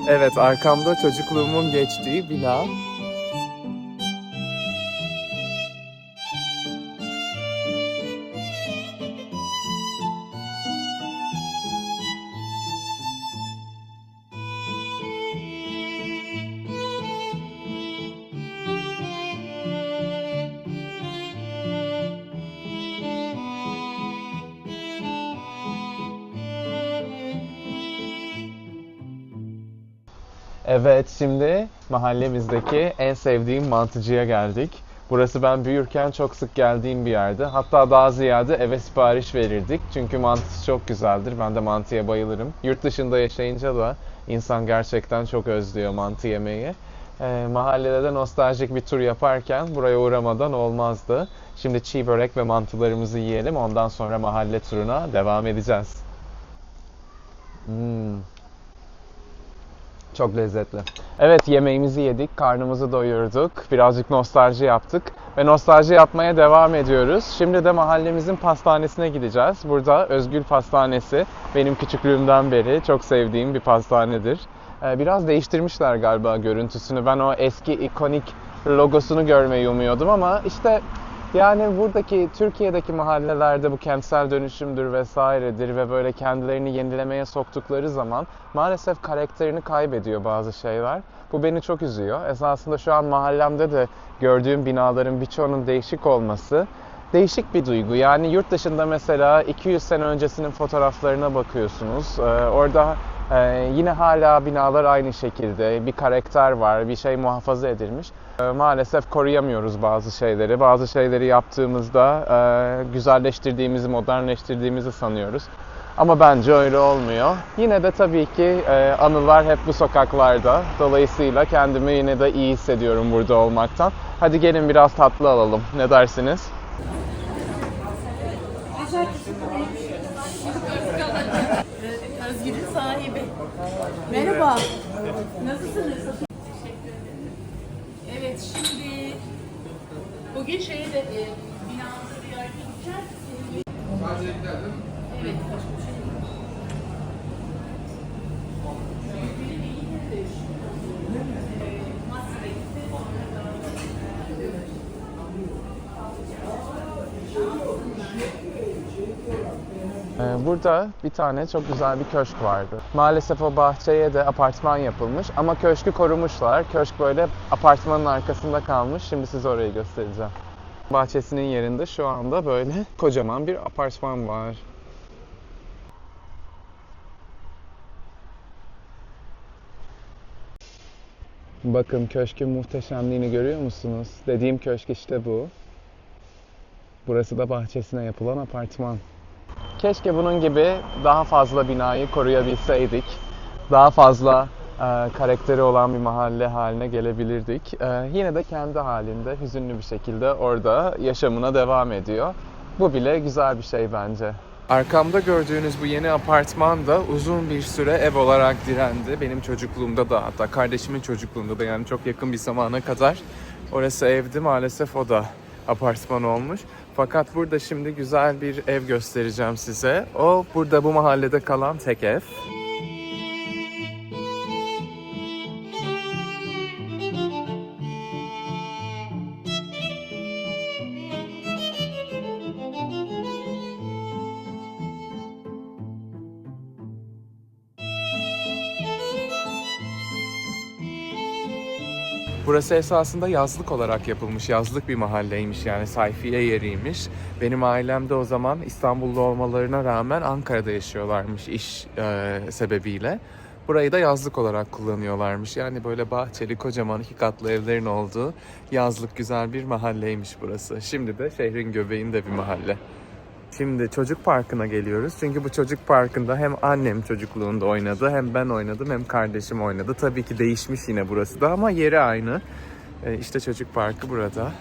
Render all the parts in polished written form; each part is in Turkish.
Evet, arkamda çocukluğumun geçtiği bina. Evet, şimdi mahallemizdeki en sevdiğim mantıcıya geldik. Burası ben büyürken çok sık geldiğim bir yerdi. Hatta daha ziyade eve sipariş verirdik. Çünkü mantısı çok güzeldir. Ben de mantıya bayılırım. Yurt dışında yaşayınca da insan gerçekten çok özlüyor mantı yemeği. Mahallede de nostaljik bir tur yaparken buraya uğramadan olmazdı. Şimdi çiğ börek ve mantılarımızı yiyelim. Ondan sonra mahalle turuna devam edeceğiz. Hmm. Çok lezzetli. Evet, yemeğimizi yedik, karnımızı doyurduk, birazcık nostalji yaptık ve nostalji yapmaya devam ediyoruz. Şimdi de mahallemizin pastanesine gideceğiz. Burada Özgül Pastanesi benim küçüklüğümden beri çok sevdiğim bir pastanedir. Biraz değiştirmişler galiba görüntüsünü. Ben o eski ikonik logosunu görmeyi umuyordum ama işte yani buradaki Türkiye'deki mahallelerde bu kentsel dönüşümdür vesairedir ve böyle kendilerini yenilemeye soktukları zaman maalesef karakterini kaybediyor bazı şeyler. Bu beni çok üzüyor. Esasında şu an mahallemde de gördüğüm binaların birçoğunun değişik olması değişik bir duygu. Yani yurt dışında mesela 200 sene öncesinin fotoğraflarına bakıyorsunuz. Orada yine hala binalar aynı şekilde. Bir karakter var, bir şey muhafaza edilmiş. Maalesef koruyamıyoruz bazı şeyleri. Bazı şeyleri yaptığımızda güzelleştirdiğimizi, modernleştirdiğimizi sanıyoruz. Ama bence öyle olmuyor. Yine de tabii ki anılar hep bu sokaklarda. Dolayısıyla kendimi yine de iyi hissediyorum burada olmaktan. Hadi gelin biraz tatlı alalım. Ne dersiniz? Özgür'ün sahibi. Merhaba. Nasılsınız? Evet, şimdi bugün şeyde binamızda bir yerde gideceğiz. Evet. Burada bir tane çok güzel bir köşk vardı. Maalesef o bahçeye de apartman yapılmış ama köşkü korumuşlar. Köşk böyle apartmanın arkasında kalmış. Şimdi size orayı göstereceğim. Bahçesinin yerinde şu anda böyle kocaman bir apartman var. Bakın köşkün muhteşemliğini görüyor musunuz? Dediğim köşk işte bu. Burası da bahçesine yapılan apartman. Keşke bunun gibi daha fazla binayı koruyabilseydik. Daha fazla karakteri olan bir mahalle haline gelebilirdik. Yine de kendi halinde hüzünlü bir şekilde orada yaşamına devam ediyor. Bu bile güzel bir şey bence. Arkamda gördüğünüz bu yeni apartman da uzun bir süre ev olarak direndi. Benim çocukluğumda da, hatta kardeşimin çocukluğunda da, yani çok yakın bir zamana kadar orası evdi. Maalesef o da apartman olmuş. Fakat burada şimdi güzel bir ev göstereceğim size. O burada bu mahallede kalan tek ev. Burası esasında yazlık olarak yapılmış, yazlık bir mahalleymiş, yani sayfiye yeriymiş. Benim ailem de o zaman İstanbul'da olmalarına rağmen Ankara'da yaşıyorlarmış iş sebebiyle. Burayı da yazlık olarak kullanıyorlarmış. Yani böyle bahçeli, kocaman 2 katlı evlerin olduğu yazlık güzel bir mahalleymiş burası. Şimdi de şehrin göbeğinde bir mahalle. Şimdi çocuk parkına geliyoruz. Çünkü bu çocuk parkında hem annem çocukluğunda oynadı, hem ben oynadım, hem kardeşim oynadı. Tabii ki değişmiş yine burası da ama yeri aynı. İşte çocuk parkı burada.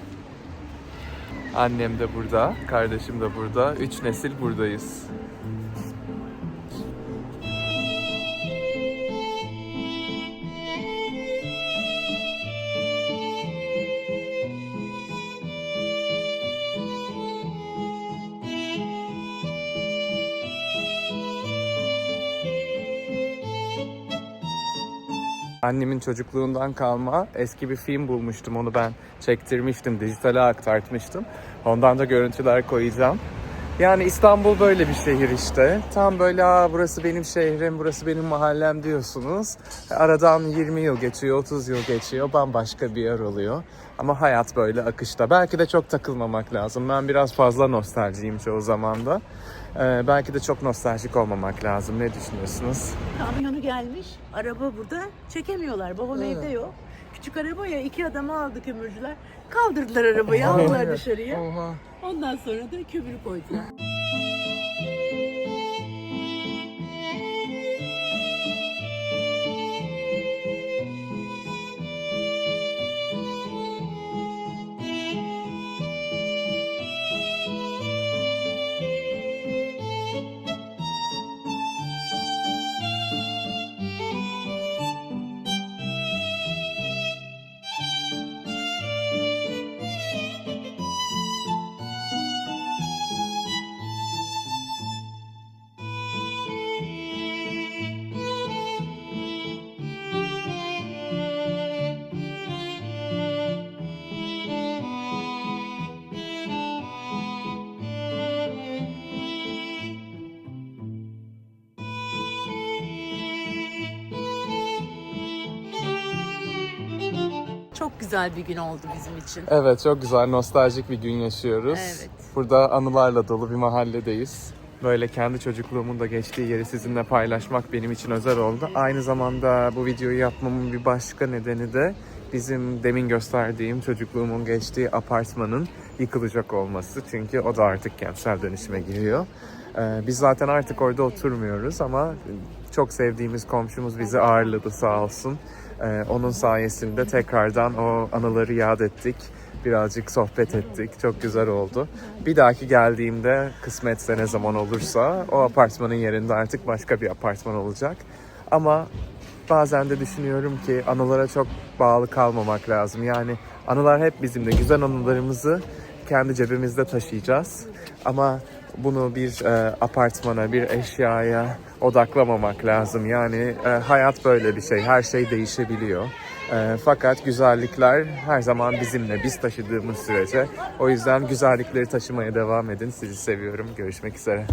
Annem de burada, kardeşim de burada. 3 nesil buradayız. Annemin çocukluğundan kalma eski bir film bulmuştum. Onu ben çektirmiştim, dijitale aktartmıştım. Ondan da görüntüler koyacağım. Yani İstanbul böyle bir şehir işte. Tam böyle burası benim şehrim, burası benim mahallem diyorsunuz. Aradan 20 yıl geçiyor, 30 yıl geçiyor, bambaşka bir yer oluyor. Ama hayat böyle akışta. Belki de çok takılmamak lazım. Ben biraz fazla nostaljiyim çoğu zaman da. Belki de çok nostaljik olmamak lazım. Ne düşünüyorsunuz? Kamyonu gelmiş, araba burada, çekemiyorlar. Babam evde yok. Küçük araba ya, 2 adamı aldı kömürcüler. Kaldırdılar arabayı, aldılar dışarıya. Oha. Ondan sonra da kömürü koydular. Çok güzel bir gün oldu bizim için. Evet, çok güzel, nostaljik bir gün yaşıyoruz. Evet. Burada anılarla dolu bir mahalledeyiz. Böyle kendi çocukluğumun da geçtiği yeri sizinle paylaşmak benim için özel oldu. Aynı zamanda bu videoyu yapmamın bir başka nedeni de bizim demin gösterdiğim çocukluğumun geçtiği apartmanın yıkılacak olması. Çünkü o da artık kentsel dönüşüme giriyor. Biz zaten artık orada oturmuyoruz ama çok sevdiğimiz komşumuz bizi ağırladı sağ olsun. Onun sayesinde tekrardan o anıları yad ettik. Birazcık sohbet ettik. Çok güzel oldu. Bir dahaki geldiğimde kısmetse ne zaman olursa o apartmanın yerinde artık başka bir apartman olacak. Ama bazen de düşünüyorum ki anılara çok bağlı kalmamak lazım. Yani anılar hep bizimle. Güzel anılarımızı kendi cebimizde taşıyacağız. Ama bunu bir apartmana, bir eşyaya odaklamamak lazım. Yani hayat böyle bir şey. Her şey değişebiliyor. Fakat güzellikler her zaman bizimle, biz taşıdığımız sürece. O yüzden güzellikleri taşımaya devam edin. Sizi seviyorum. Görüşmek üzere.